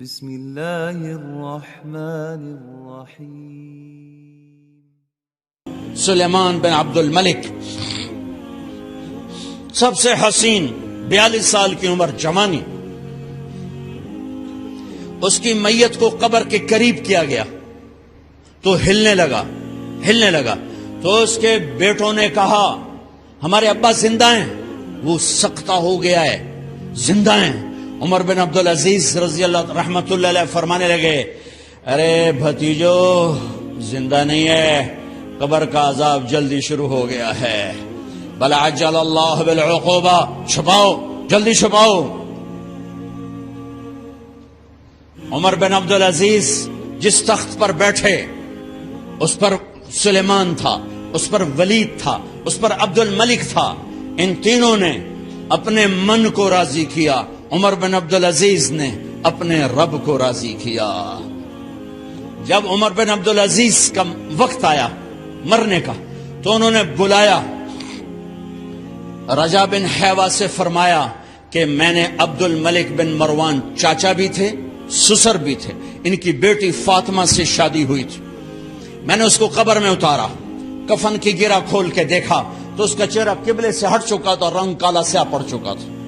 بسم اللہ الرحمن الرحیم۔ سلیمان بن عبد الملک سب سے حسین، 42 سال کی عمر، جوانی، اس کی میت کو قبر کے قریب کیا گیا تو ہلنے لگا تو اس کے بیٹوں نے کہا ہمارے ابا زندہ ہیں، وہ سکتہ ہو گیا ہے، زندہ ہیں۔ عمر بن عبدالعزیز رضی اللہ رحمت اللہ علیہ فرمانے لگے ارے بھتیجو زندہ نہیں ہے، قبر کا عذاب جلدی شروع ہو گیا ہے، بل عجل اللہ بالعقوبہ، چھپاؤ، جلدی چھپاؤ۔ عمر بن عبدالعزیز جس تخت پر بیٹھے اس پر سلیمان تھا، اس پر ولید تھا، اس پر عبد الملک تھا۔ ان تینوں نے اپنے من کو راضی کیا، عمر بن عبدالعزیز نے اپنے رب کو راضی کیا۔ جب عمر بن عبدالعزیز کا وقت آیا مرنے کا تو انہوں نے بلایا رجا بن حیوہ سے، فرمایا کہ میں نے عبد الملک بن مروان، چاچا بھی تھے سسر بھی تھے، ان کی بیٹی فاطمہ سے شادی ہوئی تھی، میں نے اس کو قبر میں اتارا، کفن کی گرہ کھول کے دیکھا تو اس کا چہرہ قبلے سے ہٹ چکا تھا، رنگ کالا سیاہ پڑ چکا تھا۔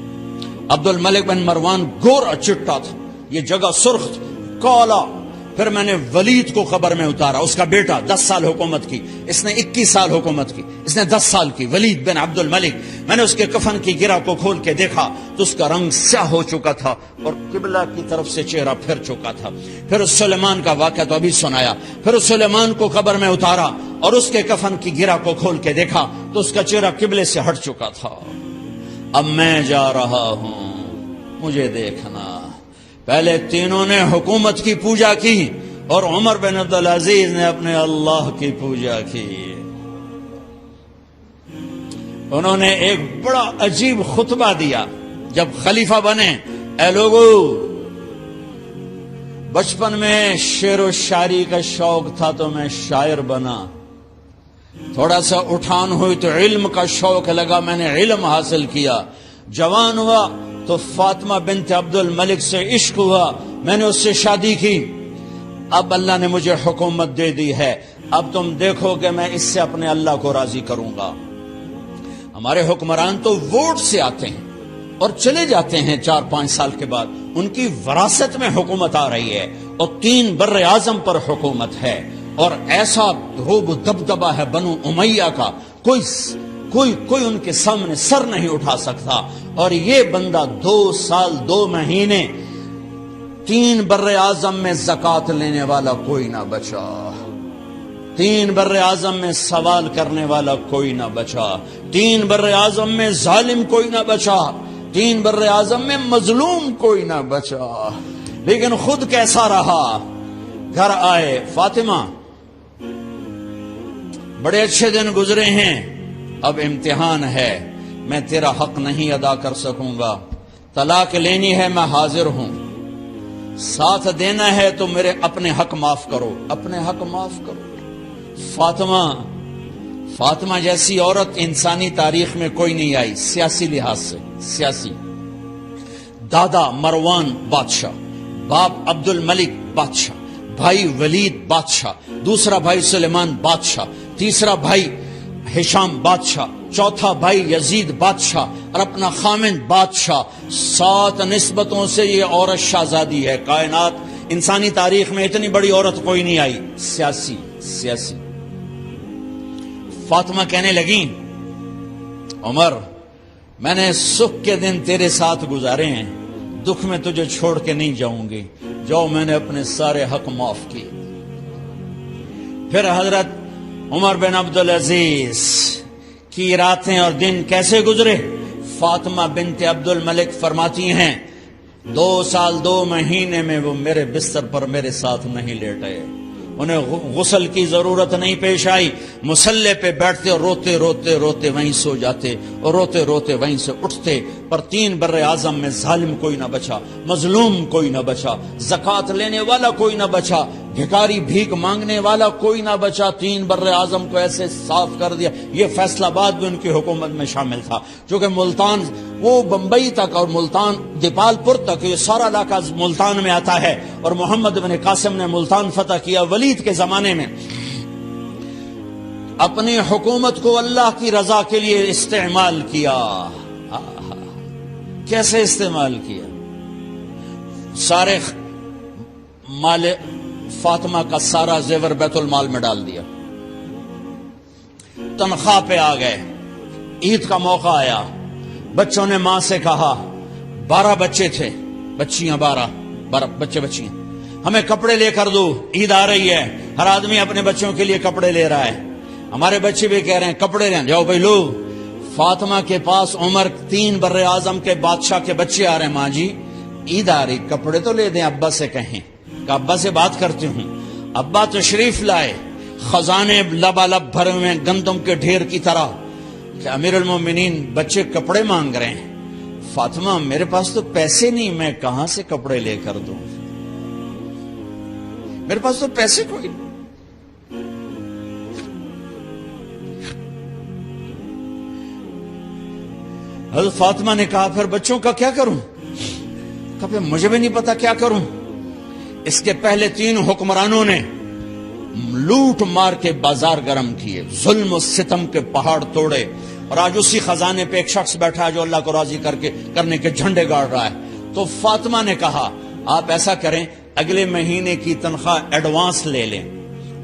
عبد الملک بن مروان گورا چٹا تھا، یہ جگہ سرخ تھی، کالا۔ پھر میں نے ولید کو قبر میں اتارا، اس کا بیٹا، 10 سال حکومت کی، اس نے 21 سال حکومت کی، اس نے 10 سال کی، ولید بن عبد الملک۔ میں نے اس کے کفن کی گرہ کو کھول کے دیکھا تو اس کا رنگ سیاہ ہو چکا تھا اور قبلہ کی طرف سے چہرہ پھر چکا تھا۔ پھر اس سلیمان کا واقعہ تو ابھی سنایا۔ پھر اس سلیمان کو قبر میں اتارا اور اس کے کفن کی گرہ کو کھول کے دیکھا تو اس کا چہرہ قبلے سے ہٹ چکا تھا۔ اب میں جا رہا ہوں، مجھے دیکھنا۔ پہلے تینوں نے حکومت کی پوجا کی اور عمر بن عبدالعزیز نے اپنے اللہ کی پوجا کی۔ انہوں نے ایک بڑا عجیب خطبہ دیا جب خلیفہ بنے، اے لوگو، بچپن میں شعر و شاعری کا شوق تھا تو میں شاعر بنا، تھوڑا سا اٹھان ہوئی تو علم کا شوق لگا، میں نے علم حاصل کیا، جوان ہوا تو فاطمہ بنت عبد الملک سے عشق ہوا، میں نے اس سے شادی کی، اب اللہ نے مجھے حکومت دے دی ہے، اب تم دیکھو کہ میں اس سے اپنے اللہ کو راضی کروں گا۔ ہمارے حکمران تو ووٹ سے آتے ہیں اور چلے جاتے ہیں 4-5 سال کے بعد، ان کی وراثت میں حکومت آ رہی ہے اور 3 بر اعظم پر حکومت ہے، اور ایسا روب و دبدبہ ہے بنو امیہ کا، کوئی ان کے سامنے سر نہیں اٹھا سکتا۔ اور یہ بندہ 2 سال 2 مہینے 3 بر اعظم میں زکوٰۃ لینے والا کوئی نہ بچا، 3 بر اعظم میں سوال کرنے والا کوئی نہ بچا، 3 بر اعظم میں ظالم کوئی نہ بچا، 3 بر اعظم میں مظلوم کوئی نہ بچا۔ لیکن خود کیسا رہا؟ گھر آئے، فاطمہ بڑے اچھے دن گزرے ہیں، اب امتحان ہے، میں تیرا حق نہیں ادا کر سکوں گا، طلاق لینی ہے میں حاضر ہوں، ساتھ دینا ہے تو میرے اپنے حق معاف کرو، اپنے حق معاف کرو۔ فاطمہ جیسی عورت انسانی تاریخ میں کوئی نہیں آئی، سیاسی لحاظ سے، سیاسی۔ دادا مروان بادشاہ، باپ عبد الملک بادشاہ، بھائی ولید بادشاہ، دوسرا بھائی سلیمان بادشاہ، تیسرا بھائی ہشام بادشاہ، چوتھا بھائی یزید بادشاہ اور اپنا خامند بادشاہ۔ 7 نسبتوں سے یہ عورت شہزادی ہے۔ کائنات انسانی تاریخ میں اتنی بڑی عورت کوئی نہیں آئی، سیاسی۔ فاطمہ کہنے لگیں عمر، میں نے سکھ کے دن تیرے ساتھ گزارے ہیں، دکھ میں تجھے چھوڑ کے نہیں جاؤں گی، جاؤ، میں نے اپنے سارے حق معاف کیے۔ پھر حضرت عمر بن عبدالعزیز کی راتیں اور دن کیسے گزرے؟ فاطمہ بنت عبد الملک فرماتی ہیں 2 سال 2 مہینے میں وہ میرے بستر پر میرے ساتھ نہیں لیٹے، انہیں غسل کی ضرورت نہیں پیش آئی، مصلے پہ بیٹھتے اور روتے وہیں سو جاتے اور روتے وہیں سے اٹھتے۔ پر 3 بر اعظم میں ظالم کوئی نہ بچا، مظلوم کوئی نہ بچا، زکوٰۃ لینے والا کوئی نہ بچا، بھکاری بھیک مانگنے والا کوئی نہ بچا۔ 3 بر اعظم کو ایسے صاف کر دیا۔ یہ فیصلہ آباد بھی ان کی حکومت میں شامل تھا، چونکہ ملتان وہ بمبئی تک اور ملتان دیپال پور تک، یہ سارا علاقہ ملتان میں آتا ہے، اور محمد بن قاسم نے ملتان فتح کیا ولید کے زمانے میں۔ اپنی حکومت کو اللہ کی رضا کے لیے استعمال کیا۔ کیسے استعمال کیا؟ سارے مال فاطمہ کا سارا زیور بیت المال میں ڈال دیا، تنخواہ پہ آ گئے، عید کا موقع آیا، بچوں نے ماں سے کہا، 12 بچے تھے، بچیاں 12 بچے بچیاں، ہمیں کپڑے لے کر دو، عید آ رہی ہے، ہر آدمی اپنے بچوں کے لیے کپڑے لے رہا ہے، ہمارے بچے بھی کہہ رہے ہیں کپڑے لیں، جاؤ بھائی لو۔ فاطمہ کے پاس عمر 3 بر اعظم کے بادشاہ کے بچے آ رہے ہیں، ماں جی عید آ رہی، کپڑے تو لے دیں، ابا سے کہیں، کہ ابا سے بات کرتی ہوں۔ ابا تشریف لائے، خزانے لبالب بھرے ہوئے گندم کے ڈھیر کی طرح، کہ امیر المومنین بچے کپڑے مانگ رہے ہیں۔ فاطمہ میرے پاس تو پیسے نہیں، میں کہاں سے کپڑے لے کر دوں، میرے پاس تو پیسے کوئی نہیں۔ حضرت فاطمہ نے کہا پھر بچوں کا کیا کروں؟ کہا پھر مجھے بھی نہیں پتا کیا کروں۔ اس کے پہلے 3 حکمرانوں نے لوٹ مار کے بازار گرم کیے، ظلم و ستم کے پہاڑ توڑے، اور آج اسی خزانے پہ ایک شخص بیٹھا ہے جو اللہ کو راضی کرنے کے جھنڈے گاڑ رہا ہے۔ تو فاطمہ نے کہا آپ ایسا کریں، اگلے مہینے کی تنخواہ ایڈوانس لے لیں،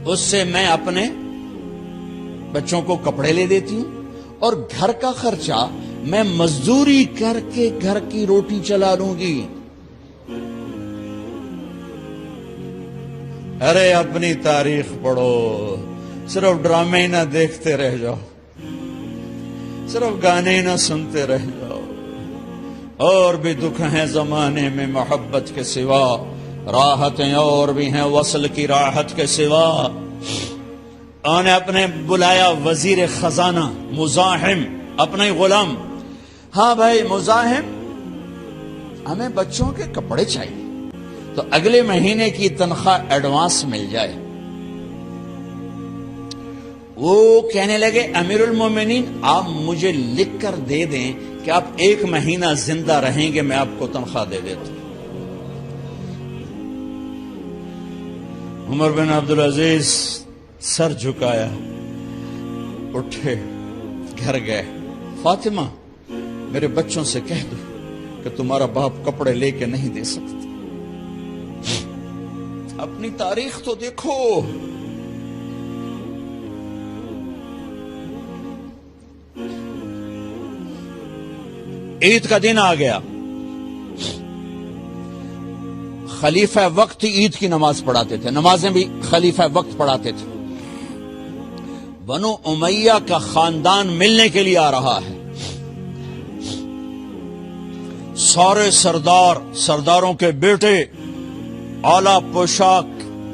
اس سے میں اپنے بچوں کو کپڑے لے دیتی ہوں، اور گھر کا خرچہ میں مزدوری کر کے گھر کی روٹی چلا لوں گی۔ ارے اپنی تاریخ پڑھو، صرف ڈرامے نہ دیکھتے رہ جاؤ، صرف گانے نہ سنتے رہ جاؤ۔ اور بھی دکھ ہیں زمانے میں محبت کے سوا، راحتیں اور بھی ہیں وصل کی راحت کے سوا۔ انہوں نے اپنے بلایا وزیر خزانہ مزاحم، اپنا ہی غلام، ہاں بھائی مزاحم ہمیں بچوں کے کپڑے چاہیے، تو اگلے مہینے کی تنخواہ ایڈوانس مل جائے۔ وہ کہنے لگے امیر المومنین آپ مجھے لکھ کر دے دیں کہ آپ 1 مہینہ زندہ رہیں گے، میں آپ کو تنخواہ دے دیتا ہوں۔ عمر بن عبدالعزیز سر جھکایا، اٹھے، گھر گئے، فاطمہ میرے بچوں سے کہہ دو کہ تمہارا باپ کپڑے لے کے نہیں دے سکتا۔ اپنی تاریخ تو دیکھو، عید کا دن آ گیا، خلیفہ وقت عید کی نماز پڑھاتے تھے، نمازیں بھی خلیفہ وقت پڑھاتے تھے۔ بنو امیہ کا خاندان ملنے کے لیے آ رہا ہے، سارے سرداروں کے بیٹے اعلیٰ پوشاک،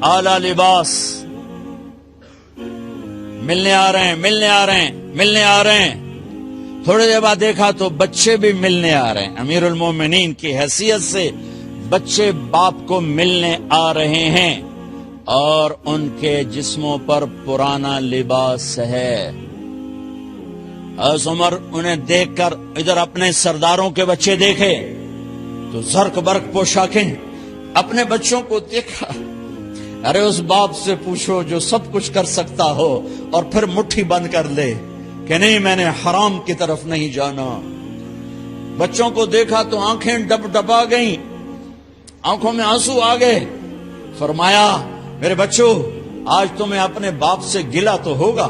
اعلیٰ لباس، ملنے آ رہے ہیں۔ تھوڑی دیر بعد دیکھا تو بچے بھی ملنے آ رہے ہیں، امیر المومنین کی حیثیت سے بچے باپ کو ملنے آ رہے ہیں، اور ان کے جسموں پر پرانا لباس ہے۔ حضرت عمر انہیں دیکھ کر ادھر اپنے سرداروں کے بچے دیکھے تو زرق برق پوشاکیں، اپنے بچوں کو دیکھا۔ ارے اس باپ سے پوچھو جو سب کچھ کر سکتا ہو اور پھر مٹھی بند کر لے کہ نہیں میں نے حرام کی طرف نہیں جانا۔ بچوں کو دیکھا تو آنکھیں ڈب ڈبا گئیں، آنکھوں میں آنسو آ گئے۔ فرمایا میرے بچوں آج تمہیں اپنے باپ سے گلہ تو ہوگا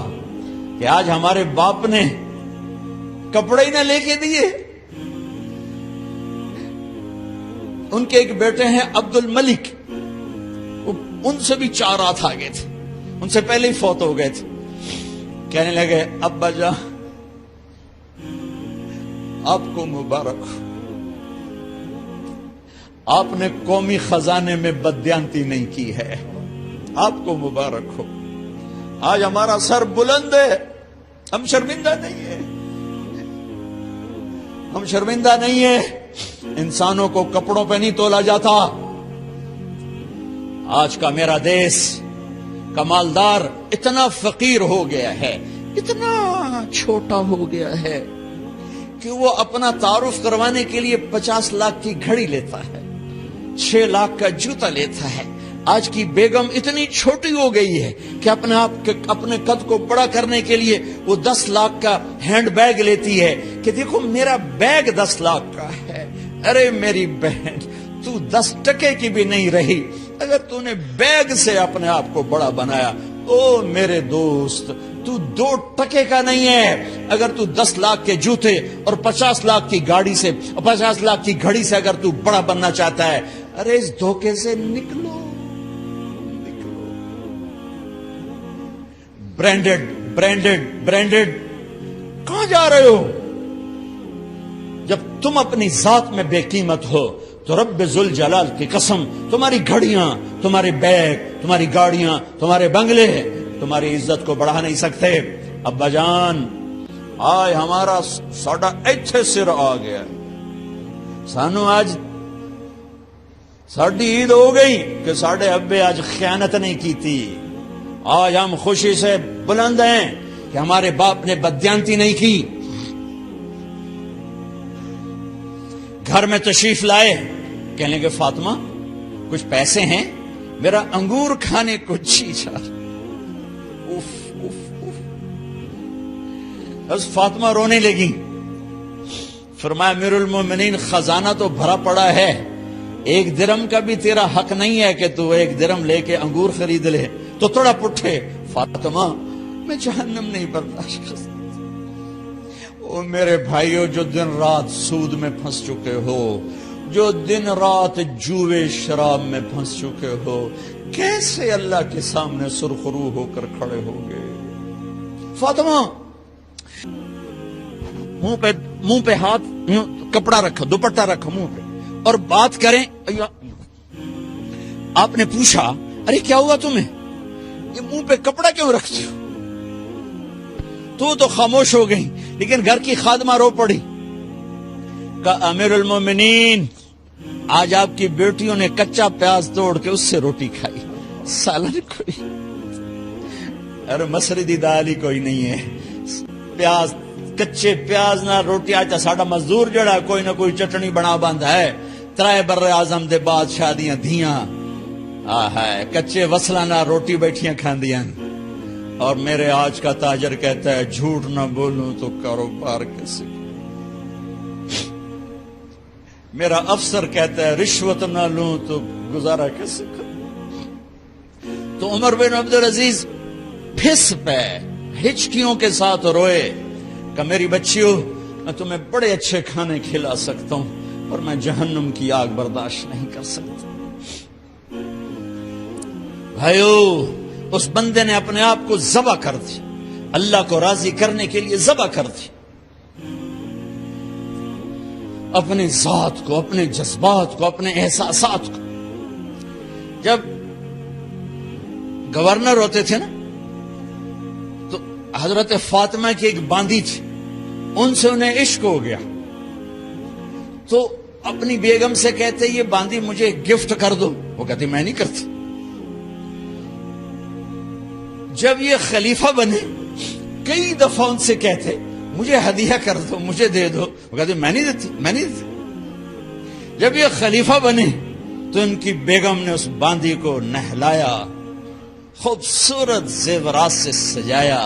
کہ آج ہمارے باپ نے کپڑے ہی نہ لے کے دیے۔ ان کے ایک بیٹے ہیں عبد الملک، ان سے بھی 4 رات آگے تھے، ان سے پہلے ہی فوت ہو گئے تھے۔ کہنے لگے ابا جان آپ کو مبارک ہو، آپ نے قومی خزانے میں بددیانتی نہیں کی ہے، آپ کو مبارک ہو۔ آج ہمارا سر بلند ہے، ہم شرمندہ نہیں ہیں، ہم شرمندہ نہیں ہیں۔ انسانوں کو کپڑوں پہ نہیں تولا جاتا۔ آج کا میرا دیس کا مالدار اتنا فقیر ہو گیا ہے، اتنا چھوٹا ہو گیا ہے کہ وہ اپنا تعارف کروانے کے لیے 50 لاکھ کی گھڑی لیتا ہے، 6 لاکھ کا جوتا لیتا ہے۔ آج کی بیگم اتنی چھوٹی ہو گئی ہے کہ اپنے قد کو بڑا کرنے کے لیے وہ 10 لاکھ کا ہینڈ بیگ لیتی ہے کہ دیکھو میرا بیگ 10 لاکھ کا ہے۔ ارے میری بہن، تو 10 ٹکے کی بھی نہیں رہی اگر تو نے بیگ سے اپنے آپ کو بڑا بنایا۔ او میرے دوست، تو 2 ٹکے کا نہیں ہے اگر تو 10 لاکھ کے جوتے اور 50 لاکھ کی گاڑی سے، 50 لاکھ کی گھڑی سے اگر تو بڑا بننا چاہتا ہے۔ ارے اس دھوکے سے نکلو۔ برینڈڈ کہاں جا رہے ہو؟ جب تم اپنی ذات میں بے قیمت ہو تو رب ذوالجلال کی قسم، تمہاری گھڑیاں، تمہارے بیگ، تمہاری گاڑیاں، تمہارے بنگلے تمہاری عزت کو بڑھا نہیں سکتے۔ ابا جان، آج ہمارا ساڈا ایتھے سر آ گیا، سانو آج ساڈی عید ہو گئی کہ ساڈے ابے آج خیانت نہیں کی تھی۔ آج ہم خوشی سے بلند ہیں کہ ہمارے باپ نے بددیانتی نہیں کی۔ گھر میں تشریف لائے، کہنے کہ فاطمہ کچھ پیسے ہیں، میرا انگور کھانے کو جی چاہ۔ بس فاطمہ رونے لگی۔ فرمایا امیر المومنین، خزانہ تو بھرا پڑا ہے، 1 درم کا بھی تیرا حق نہیں ہے کہ تو 1 درم لے کے انگور خرید لے۔ تو تھوڑا پٹھے، فاطمہ میں جہنم نہیں برداشت کر سکتا۔ او میرے بھائیو، جو دن رات سود میں پھنس چکے ہو، جو دن رات جوے شراب میں پھنس چکے ہو، کیسے اللہ کے سامنے سرخرو ہو کر کھڑے ہوگے؟ فاطمہ منہ پہ ہاتھ، کپڑا رکھو، دوپٹہ رکھو منہ پہ اور بات کریں۔ آپ نے پوچھا ارے کیا ہوا تمہیں، یہ منہ پہ کپڑا کیوں رکھتی ہو؟ تو خاموش ہو گئی، لیکن گھر کی خادمہ رو پڑی۔ کہا امیر المومنین، آج آپ کی بیٹیوں نے کچا پیاز توڑ کے اس سے روٹی کھائی، سالن کوئی، ارے مسردی دال ہی کوئی نہیں ہے، پیاز، کچے پیاز نہ روٹی۔ آج ساڈا مزدور جڑا کوئی نہ کوئی چٹنی بنا بند ہے، 3 بر اعظم دے بعد شادیاں دھیاں، کچے وصلہ نہ روٹی بیٹھیاں کھاندیاں۔ اور میرے آج کا تاجر کہتا ہے جھوٹ نہ بولوں تو کاروبار کیسے، میرا افسر کہتا ہے رشوت نہ لوں تو گزارا کیسے کروں۔ تو عمر بن عبدالعزیز پھس پہ ہچکیوں کے ساتھ روئے کہ میری بچیوں، میں تمہیں بڑے اچھے کھانے کھلا سکتا ہوں اور میں جہنم کی آگ برداشت نہیں کر سکتا۔ بھائیو، اس بندے نے اپنے آپ کو ذبح کر دی، اللہ کو راضی کرنے کے لیے ذبح کر دی، اپنی ذات کو، اپنے جذبات کو، اپنے احساسات کو۔ جب گورنر ہوتے تھے نا، تو حضرت فاطمہ کی ایک باندی تھی، ان سے انہیں عشق ہو گیا، تو اپنی بیگم سے کہتے یہ باندی مجھے گفٹ کر دو، وہ کہتی میں نہیں کرتی۔ جب یہ خلیفہ بنے، کئی دفعہ ان سے کہتے مجھے ہدیہ کر دو، مجھے دے دو، وہ کہتے میں نہیں دیتی۔ جب یہ خلیفہ بنے تو ان کی بیگم نے اس باندی کو نہلایا، خوبصورت زیورات سے سجایا،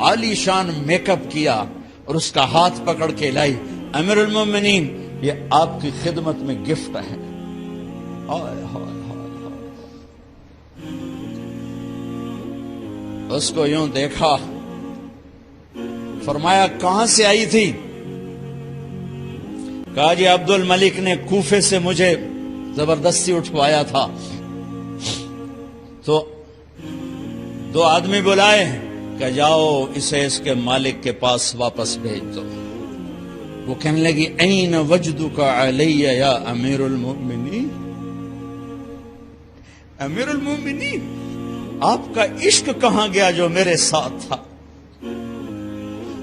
عالی شان میک اپ کیا اور اس کا ہاتھ پکڑ کے لائی، امیر المومنین یہ آپ کی خدمت میں گفٹ ہے۔ اس کو یوں دیکھا، فرمایا کہاں سے آئی تھی؟ کہا جی عبد الملک نے کوفے سے مجھے زبردستی اٹھوایا تھا، تو 2 آدمی بلائے کہ جاؤ اسے اس کے مالک کے پاس واپس بھیج دو۔ وہ کہنے لگی این وجدک علی یا امیر المؤمنین، امیر المؤمنین آپ کا عشق کہاں گیا جو میرے ساتھ تھا؟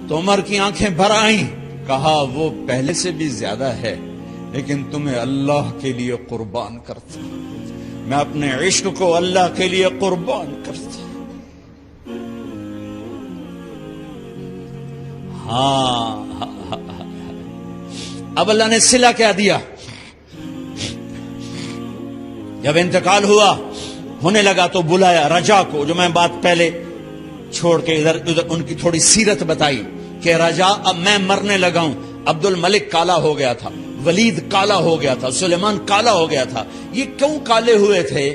تو عمر کی آنکھیں بھر آئیں، کہا وہ پہلے سے بھی زیادہ ہے، لیکن تمہیں اللہ کے لیے قربان کرتا، میں اپنے عشق کو اللہ کے لیے قربان کرتا۔ ہاں اب اللہ نے صلہ کیا دیا، جب انتقال ہوا ہونے لگا تو بلایا رجا کو، جو میں بات پہلے چھوڑ کے ادھر ان کی تھوڑی سیرت بتائی کہ رجا اب میں مرنے لگا ہوں۔ عبد الملک کالا ہو گیا تھا، ولید کالا ہو گیا تھا، سلیمان کالا ہو گیا تھا۔ یہ کیوں کالے ہوئے تھے؟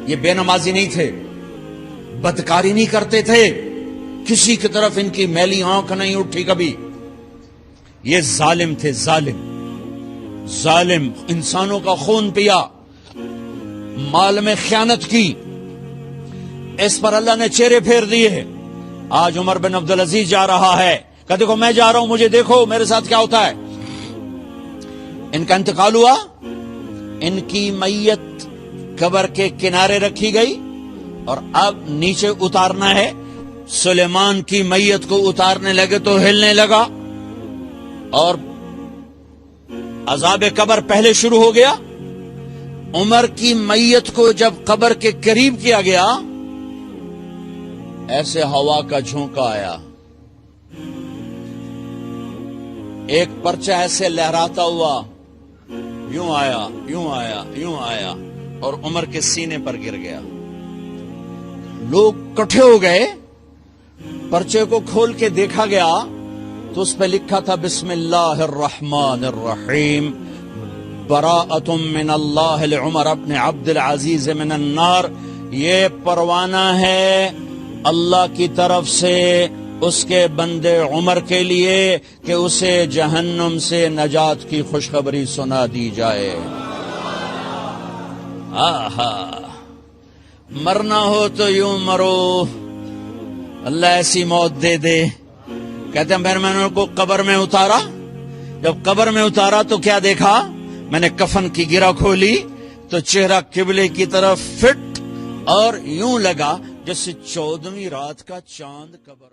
یہ بے نمازی نہیں تھے، بدکاری نہیں کرتے تھے، کسی کی طرف ان کی میلی آنکھ نہیں اٹھی کبھی۔ یہ ظالم تھے، ظالم انسانوں کا خون پیا، مال میں خیانت کی، اس پر اللہ نے چہرے پھیر دیے۔ آج عمر بن عبدالعزیز جا رہا ہے کہ دیکھو میں جا رہا ہوں، مجھے دیکھو میرے ساتھ کیا ہوتا ہے۔ ان کا انتقال ہوا، ان کی میت قبر کے کنارے رکھی گئی اور اب نیچے اتارنا ہے۔ سلیمان کی میت کو اتارنے لگے تو ہلنے لگا اور عذاب قبر پہلے شروع ہو گیا۔ عمر کی میت کو جب قبر کے قریب کیا گیا، ایسے ہوا کا جھونکا آیا، ایک پرچہ ایسے لہراتا ہوا یوں آیا، یوں آیا، یوں آیا اور عمر کے سینے پر گر گیا۔ لوگ کٹھے ہو گئے، پرچے کو کھول کے دیکھا گیا تو اس پہ لکھا تھا بسم اللہ الرحمن الرحیم، براءۃ من اللہ لعمر بن عبد العزیز من النار۔ یہ پروانہ ہے اللہ کی طرف سے اس کے بندے عمر کے لیے کہ اسے جہنم سے نجات کی خوشخبری سنا دی جائے۔ آہا، مرنا ہو تو یوں مرو، اللہ ایسی موت دے دے۔ کہتے ہیں میں نے ان کو قبر میں اتارا، جب قبر میں اتارا تو کیا دیکھا؟ میں نے کفن کی گرہ کھولی تو چہرہ قبلے کی طرف فٹ اور یوں لگا جیسے 14ویں رات کا چاند قبر